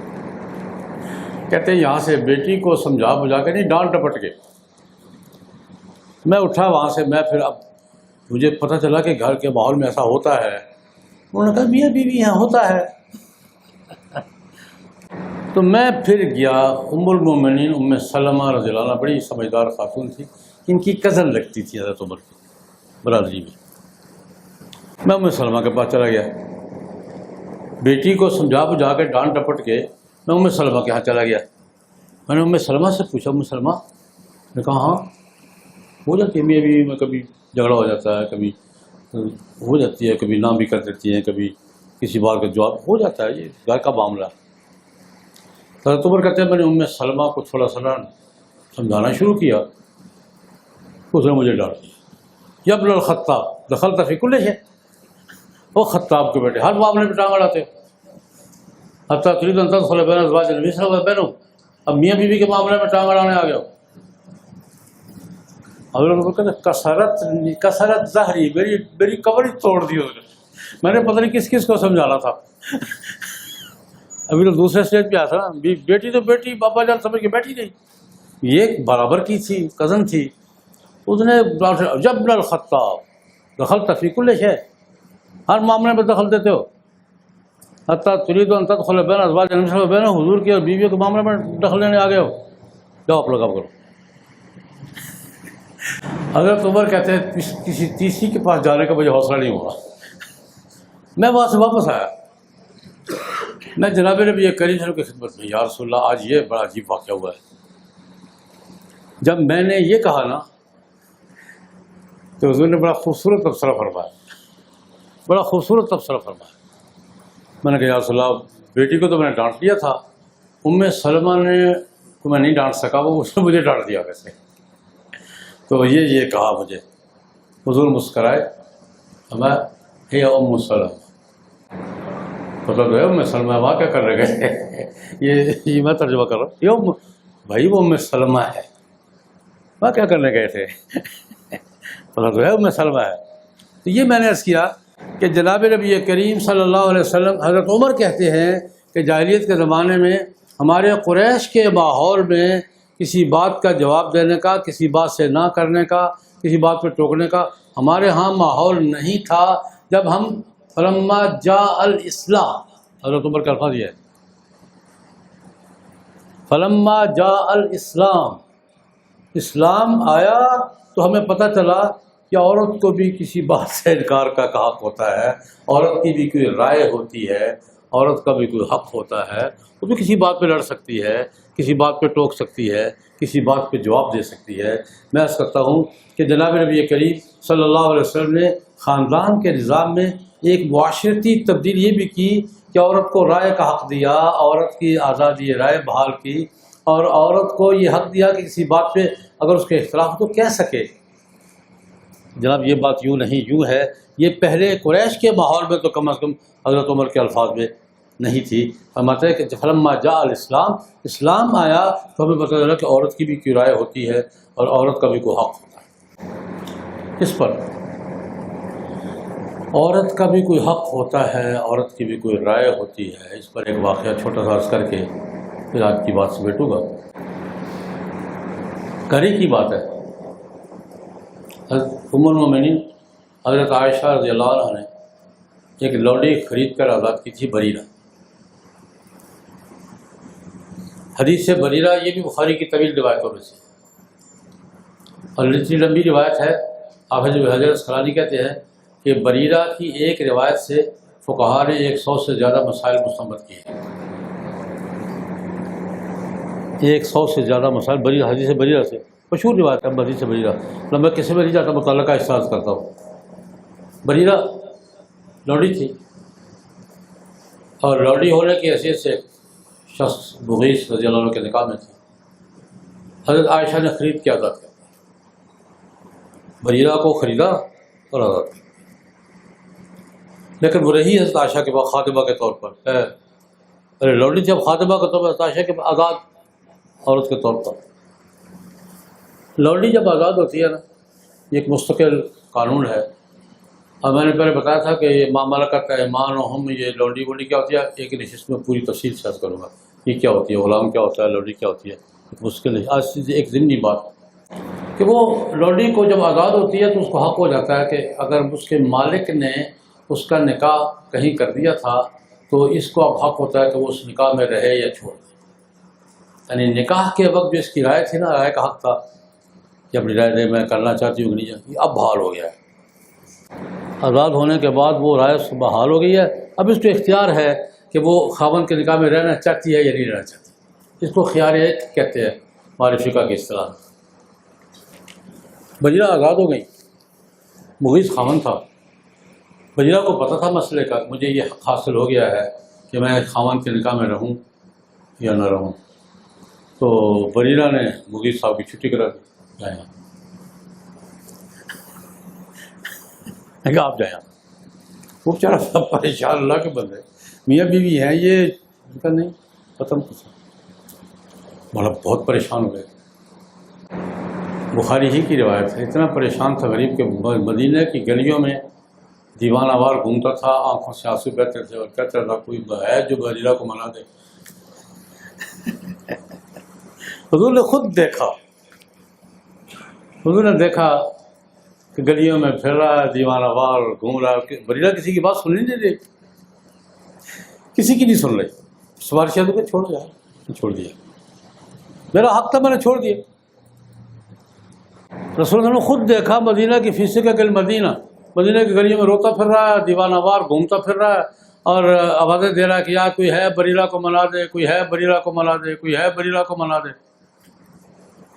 کہتے ہیں یہاں سے بیٹی کو سمجھا بجھا کے نہیں، ڈانٹ ڈپٹ کے میں اٹھا وہاں سے. میں پھر اب مجھے پتہ چلا کہ گھر کے ماحول میں ایسا ہوتا ہے. انہوں نے کہا میاں بیوی یہاں ہوتا ہے. تو میں پھر گیا. ام المومنین ام سلمہ رضی اللہ عنہ بڑی سمجھدار خاتون تھی، ان کی کزن لگتی تھی حضرت عمر کی برادری میں. میں ام سلمہ کے پاس چلا گیا، بیٹی کو سمجھا بجھا کے ڈانٹ ڈپٹ کے میں ام سلمہ کے ہاں چلا گیا. میں نے ام سلمہ سے پوچھا، ام سلمہ نے کہا ہاں ہو جاتی ہے میاں بیوی میں، کبھی جھگڑا ہو جاتا ہے، کبھی ہو جاتی ہے، کبھی نہ بھی کر دیتی ہیں، کبھی کسی بات کا جواب ہو جاتا ہے، یہ گھر کا معاملہ. حضرت عمر کہتے ہیں میں نے ام سلمہ کو تھوڑا سا سمجھانا شروع کیا، اس نے مجھے ڈانٹ دیا. یا ابن الخطاب دخلت فی کل شیء، وہ خطاب کے بیٹے ہر معاملے میں ٹانگ اڑاتے ہو. حتیٰ تريد ان تدخل بین ازواج النبی صلی اللہ علیہ وسلم، اب میاں بیوی کے معاملے میں ٹانگ اڑانے آ گئے ہو. حضرت کہتے کثرت ظہری، میری کمر ہی توڑ دی اس نے. میں نے پتہ نہیں کس کس کو سمجھانا تھا. ابھی تو دوسرے اسٹیج پہ آیا تھا نا، بیٹی تو بیٹی پاپا جان سمجھ کے بیٹھی نہیں، یہ برابر کی تھی، کزن تھی. اس نے جب ابن الخطاب دخلت فی کل شیء، ہر معاملے میں دخل دیتے ہو. حتیٰ تريد ان تدخل بین ازواج النبی صلی اللہ علیہ وسلم، حضور کی اور بیویوں کے معاملے میں دخل دینے آ گئے ہو، جاؤ اپنا کام کرو. حضرت عمر کہتے ہیں کسی تیسری کے پاس جانے کا مجھے حوصلہ نہیں ہوا. میں وہاں سے واپس آیا، میں جناب نبی کریم صلی اللہ علیہ وسلم کی خدمت میں، یا رسول اللہ آج یہ بڑا عجیب واقعہ ہوا ہے. جب میں نے یہ کہا نا تو حضور نے بڑا خوبصورت تبصرہ فرمایا، بڑا خوبصورت تبصرہ فرمایا. میں نے کہا یا رسول اللہ بیٹی کو تو میں نے ڈانٹ دیا تھا، ام سلمہ نے کو میں نہیں ڈانٹ سکا، وہ اس نے مجھے ڈانٹ دیا ویسے. تو یہ کہا مجھے. حضور مسکرائے، میں ہے ام سلمہ، مطلب ہے ام سلمہ وہاں کیا کر رہے گئے. یہ میں ترجمہ کر رہا ہوں، یہ بھائی وہ ام سلمہ ہے، وہاں کیا کرنے گئے تھے. مطلب ہے ام سلمہ ہے. تو یہ میں نے عرض کیا کہ جناب نبی کریم صلی اللہ علیہ وسلم، حضرت عمر کہتے ہیں کہ جاہلیت کے زمانے میں ہمارے قریش کے ماحول میں کسی بات کا جواب دینے کا، کسی بات سے نہ کرنے کا، کسی بات پہ ٹوکنے کا ہمارے ہاں ماحول نہیں تھا. جب ہم فلما جاء الاسلام، حضرت عمر کا الفاظ یہ ہے، فلما جاء الاسلام، اسلام آیا تو ہمیں پتہ چلا کہ عورت کو بھی کسی بات سے انکار کا حق ہوتا ہے، عورت کی بھی کوئی رائے ہوتی ہے، عورت کا بھی کوئی حق ہوتا ہے. وہ بھی کسی بات پہ لڑ سکتی ہے، کسی بات پہ ٹوک سکتی ہے، کسی بات پہ جواب دے سکتی ہے. میں عرض کرتا ہوں کہ جناب نبی کریم صلی اللہ علیہ وسلم نے خاندان کے نظام میں ایک معاشرتی تبدیلی یہ بھی کی کہ عورت کو رائے کا حق دیا، عورت کی آزادی رائے بحال کی، اور عورت کو یہ حق دیا کہ کسی بات پہ اگر اس کے اختلاف تو کہہ سکے. جناب یہ بات یوں نہیں، یوں ہے. یہ پہلے قریش کے ماحول میں تو کم از کم حضرت عمر کے الفاظ میں نہیں تھی. فرماتے ہیں کہ فلما جاء الاسلام، اسلام آیا تو ہمیں پتہ چلا کہ عورت کی بھی کوئی رائے ہوتی ہے اور عورت کا بھی کوئی حق ہوتا ہے. اس پر عورت کا بھی کوئی حق ہوتا ہے، عورت کی بھی کوئی رائے ہوتی ہے. اس پر ایک واقعہ چھوٹا سا عرض کر کے پھر آج کی بات سے بیٹھوں گا. کری کی بات ہے، ام المومنین حضرت عائشہ رضی اللہ عنہ نے ایک لوڈی خرید کر آزاد کی تھی، بریرہ. حدیث سے بریرہ یہ بھی بخاری کی طویل روایتوں میں سے، اور اتنی لمبی روایت ہے. حافظ ابن حجر اسقلانی کہتے ہیں کہ بریرہ کی ایک روایت سے فقہا نے 100 سے زیادہ مسائل مستنبط کیے ہیں. 100 سے زیادہ مسائل بریرہ، حدیث بریرہ سے، مشہور روایت ہے حدیث بریرہ. میں کسی میں نہیں جاتا، متعلقہ احساس کرتا ہوں. بریرہ لوڈی تھی، اور لوڈی ہونے کی حیثیت سے شخص مغیث رضی اللہ عنہ کے نکاح میں تھی. حضرت عائشہ نے خرید کے آزاد کیا، بریرہ کو خریدا اور آزاد کیا. لیکن وہ رہی حضرت عائشہ کے بعد خادمہ کے طور پر. ارے لوڈی جب خادمہ کے طور پر، حضرت عائشہ کے آزاد عورت کے طور پر. لوڈی جب آزاد ہوتی ہے نا، یہ ایک مستقل قانون ہے، اور میں نے پہلے بتایا تھا کہ یہ معاملکت ایمانہم، یہ لونڈی وونڈی کیا ہوتی ہے، ایک نشست میں پوری تفصیل سے عرض کروں گا یہ کیا ہوتی ہے، غلام کیا ہوتا ہے، لونڈی کیا ہوتی ہے، مشکل ہے آج ایک ضمنی بات کہ وہ لونڈی کو جب آزاد ہوتی ہے تو اس کو حق ہو جاتا ہے کہ اگر اس کے مالک نے اس کا نکاح کہیں کر دیا تھا تو اس کو اب حق ہوتا ہے کہ وہ اس نکاح میں رہے یا چھوڑ دے. یعنی نکاح کے وقت جو اس کی رائے تھی نا، رائے کا حق تھا کہ اپنی رائے دے میں کرنا چاہتی ہوں کہ نہیں چاہتی، اب بحال ہو گیا ہے. آزاد ہونے کے بعد وہ رائے اس بحال ہو گئی ہے. اب اس کو اختیار ہے کہ وہ خاوند کے نکاح میں رہنا چاہتی ہے یا نہیں رہنا چاہتی. اس کو خیاریت کہتے ہیں ہمارے فقہ کی اصطلاح. بجیرہ آزاد ہو گئی، مغیث خاوند تھا. بجیرہ کو پتہ تھا مسئلے کا، مجھے یہ حق حاصل ہو گیا ہے کہ میں خاوند کے نکاح میں رہوں یا نہ رہوں. تو بجیرہ نے مغیث صاحب کی چھٹی کرا دی، جائیں آپ جائیں. وہ بیچارہ سب پریشان، اللہ کے بندے میاں بیوی ہیں یہ کا نہیں ختم کچھ، بڑا بہت پریشان ہو گئے. بخاری ہی کی روایت ہے، اتنا پریشان تھا غریب کہ مدینہ کی گلیوں میں دیوانہ وار گھومتا تھا، آنکھوں سے آنسو بہتے تھے اور کہتا تھا کوئی ہے جو بجیرہ کو منا دے. حضور نے خود دیکھا، حضور نے دیکھا کہ گلیوں میں پھر رہا ہے، دیوانہ وار گھوم رہا ہے. بجیرہ کسی کی بات سننی نہیں رہی، کسی کی نہیں سن رہی. سفارش کو چھوڑ جائے، چھوڑ دیا، میرا حق تھا میں نے چھوڑ دیا. رسول اللہ نے خود دیکھا مدینہ کی فیصد کا گل مدینہ، مدینہ کی گلیوں میں روتا پھر رہا ہے، دیوانہ وار گھومتا پھر رہا ہے اور آوازیں دے رہا ہے کہ یار کوئی ہے بریرہ کو منا دے، کوئی ہے بریرہ کو منا دے، کوئی ہے بریرہ کو منا دے.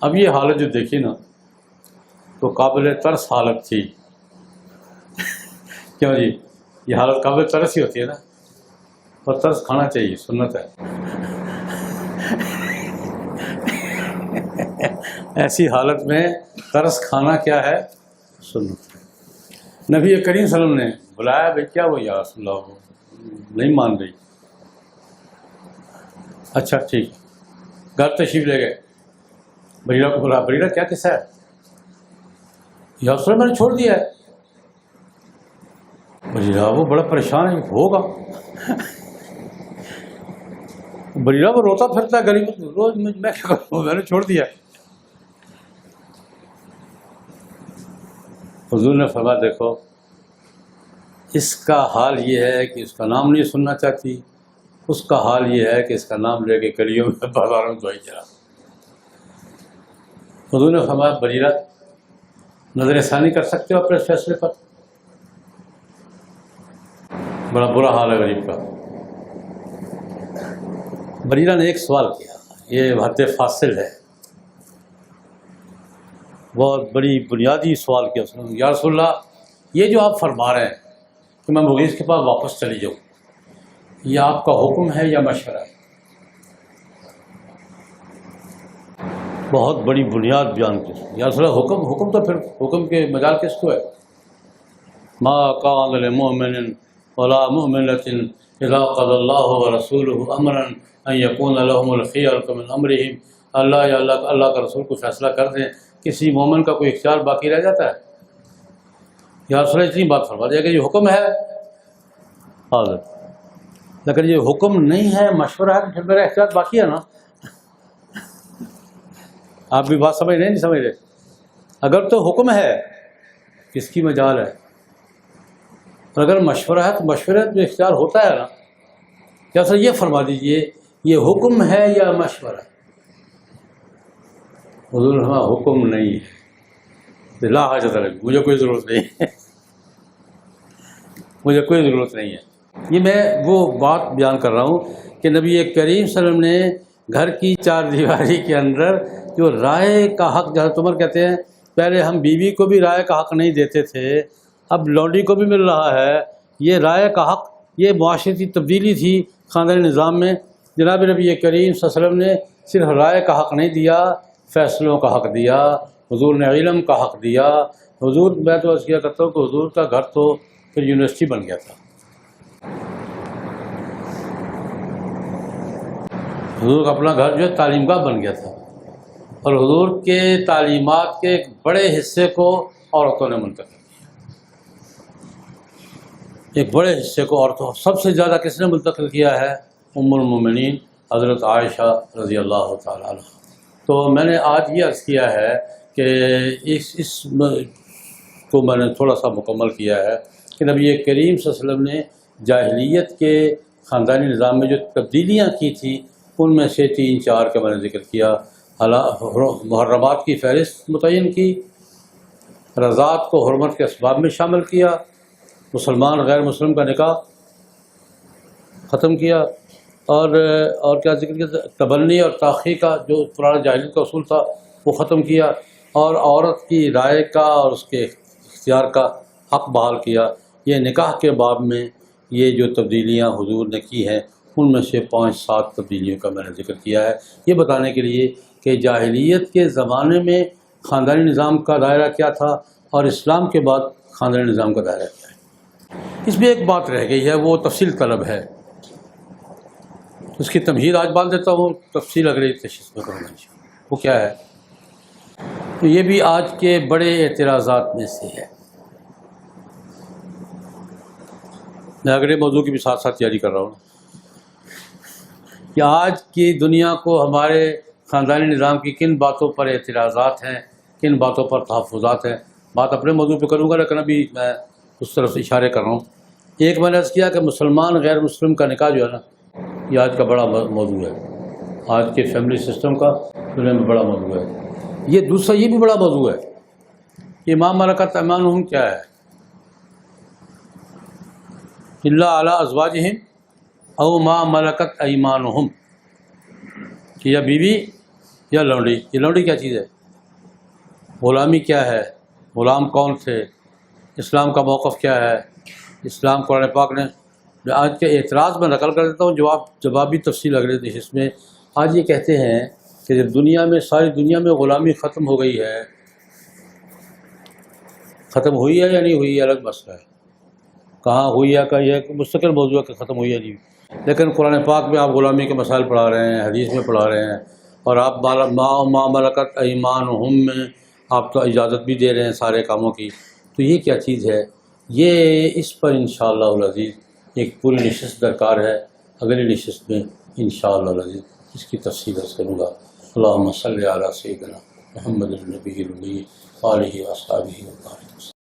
اب یہ حالت جو دیکھی نا تو قابل ترس حالت تھی. کیوں جی، یہ حالت قابل ترس ہی ہوتی ہے نا، اور ترس کھانا چاہیے، سنت ہے. ایسی حالت میں ترس کھانا کیا ہے، سنت ہے. نبی کریم صلی اللہ علیہ وسلم نے بلایا، بھائی کیا وہ یا رسول اللہ نہیں مان رہی. اچھا ٹھیک، گھر تشریف لے گئے. بریرہ کو بولا، بریرہ کیا قصہ ہے؟ یا رسول اللہ میں نے چھوڑ دیا ہے. بریرہ وہ بڑا پریشان ہے، ہوگا. بریرہ وہ روتا پھرتا ہے گلی میں روز، میں کیا کروں، میں نے چھوڑ دیا. حضور نے فرمایا دیکھو اس کا حال یہ ہے کہ اس کا نام نہیں سننا چاہتی، اس کا حال یہ ہے کہ اس کا نام لے کے گلیوں میں بازاروں میں دعائی چلا. حضور نے فرمایا بریرہ نظر ثانی کر سکتے ہو اپنے فیصلے پر. بڑا برا حال ہے غریب کا. بریرہ نے ایک سوال کیا، یہ حد فاصل ہے، بہت بڑی بنیادی سوال کیا اس نے. یا رسول اللہ یہ جو آپ فرما رہے ہیں کہ میں مغیث کے پاس واپس چلی جاؤں، یہ آپ کا حکم ہے یا مشورہ ہے؟ بہت بڑی بنیاد بیان کی. یا رسول اللہ حکم تو پھر حکم کے مجال کس کو ہے؟ ما کان للمؤمن ولا مؤمنۃ اذا قضى الله ورسوله امرا ان يكون لهم الخيرة من امرهم. اللہ یا اللہ کا رسول کو فیصلہ کر دیں، کسی مومن کا کوئی اختیار باقی رہ جاتا ہے؟ یا رسول اللہ اتنی بات فرما دیا کہ یہ حکم ہے حاضر، لیکن یہ حکم نہیں ہے، مشورہ ہے، پھر میرا اختیار باقی ہے نا. آپ بھی بات سمجھ رہے نہیں سمجھ رہے؟ اگر تو حکم ہے کس کی مجال ہے، اور اگر مشورہ ہے تو مشورے میں اختیار ہوتا ہے نا. کیا سر یہ فرما دیجئے یہ حکم ہے یا مشورہ؟ حضور نے فرمایا حکم نہیں ہے، لا حاجت لک، مجھے کوئی ضرورت نہیں ہے، مجھے کوئی ضرورت نہیں ہے. یہ میں وہ بات بیان کر رہا ہوں کہ نبی کریم صلی اللہ علیہ وسلم نے گھر کی چار دیواری کے اندر جو رائے کا حق، حضرت عمر کہتے ہیں پہلے ہم بیوی کو بھی رائے کا حق نہیں دیتے تھے، اب لونڈی کو بھی مل رہا ہے یہ رائے کا حق. یہ معاشرتی تبدیلی تھی خاندانی نظام میں. جناب نبی کریم صلی اللہ علیہ وسلم نے صرف رائے کا حق نہیں دیا، فیصلوں کا حق دیا. حضور نے علم کا حق دیا. حضور، میں تو عرض کیا کرتا ہوں کہ حضور کا گھر تو پھر یونیورسٹی بن گیا تھا. حضور کا اپنا گھر جو ہے تعلیم گاہ بن گیا تھا، اور حضور کے تعلیمات کے ایک بڑے حصے کو عورتوں نے منتقل کیا. ایک بڑے حصے کو، اور تو سب سے زیادہ کس نے منتقل کیا ہے؟ ام المومنین حضرت عائشہ رضی اللہ تعالیٰ عنہ۔ تو میں نے آج یہ عرض کیا ہے کہ اس کو میں نے تھوڑا سا مکمل کیا ہے کہ نبی کریم صلی اللہ علیہ وسلم نے جاہلیت کے خاندانی نظام میں جو تبدیلیاں کی تھیں ان میں سے 3-4 کا میں نے ذکر کیا۔ محرمات کی فہرست متعین کی، رضاعت کو حرمت کے اسباب میں شامل کیا، مسلمان غیر مسلم کا نکاح ختم کیا، اور کیا ذکر کیا؟ تبنی اور تاخیر کا جو پرانا جاہلیت کا اصول تھا وہ ختم کیا، اور عورت کی رائے کا اور اس کے اختیار کا حق بحال کیا۔ یہ نکاح کے باب میں یہ جو تبدیلیاں حضور نے کی ہیں ان میں سے 5-7 تبدیلیوں کا میں نے ذکر کیا ہے، یہ بتانے کے لیے کہ جاہلیت کے زمانے میں خاندانی نظام کا دائرہ کیا تھا اور اسلام کے بعد خاندانی نظام کا دائرہ کیا ہے۔ اس میں ایک بات رہ گئی ہے، وہ تفصیل طلب ہے، اس کی تمہید آج باندھ دیتا ہوں، تفصیل اگلی تشریح میں کروں گا۔ وہ کیا ہے؟ تو یہ بھی آج کے بڑے اعتراضات میں سے ہے۔ میں اگلے موضوع کی بھی ساتھ ساتھ تیاری کر رہا ہوں کہ آج کی دنیا کو ہمارے خاندانی نظام کی کن باتوں پر اعتراضات ہیں، کن باتوں پر تحفظات ہیں۔ بات اپنے موضوع پہ کروں گا لیکن ابھی میں اس طرف اشارے کر رہا ہوں۔ ایک میں نے عرض کیا کہ مسلمان غیر مسلم کا نکاح جو ہے نا، یہ آج کا بڑا موضوع ہے، آج کے فیملی سسٹم کا دنیا میں بڑا موضوع ہے۔ یہ دوسرا یہ بھی بڑا موضوع ہے کہ ما ملکت ایمانہم کیا ہے؟ الا علی ازواجہم او ما ملکت ایمانہم، کہ یا بیوی یا لونڈی۔ یہ لونڈی کیا چیز ہے؟ غلامی کیا ہے؟ غلام کون تھے؟ اسلام کا موقف کیا ہے؟ اسلام قرآن پاک نے آج کے اعتراض میں نقل کر دیتا ہوں، جواب بھی تفصیل اگلے دیش میں۔ آج یہ کہتے ہیں کہ جب دنیا میں، ساری دنیا میں غلامی ختم ہو گئی ہے، ختم ہوئی ہے یا نہیں ہوئی ہے الگ مسئلہ ہے، کہاں ہوئی ہے کا یہ مستقل موضوع ہے کہ ختم ہوئی ہے نہیں ہوئی، لیکن قرآن پاک میں آپ غلامی کے مسائل پڑھا رہے ہیں، حدیث میں پڑھا رہے ہیں، اور آپ ما ملکت ایمانہم میں آپ تو اجازت بھی دے رہے ہیں سارے کاموں کی۔ تو یہ کیا چیز ہے؟ یہ اس پر انشاءاللہ العزیز ایک پوری نشست درکار ہے، اگلی نشست میں انشاءاللہ العزیز اس کی تفصیل کروں گا۔ اللہم صلی علی سیدنا محمد النبی الامی آلہ واصحابہ وبارک وسلم۔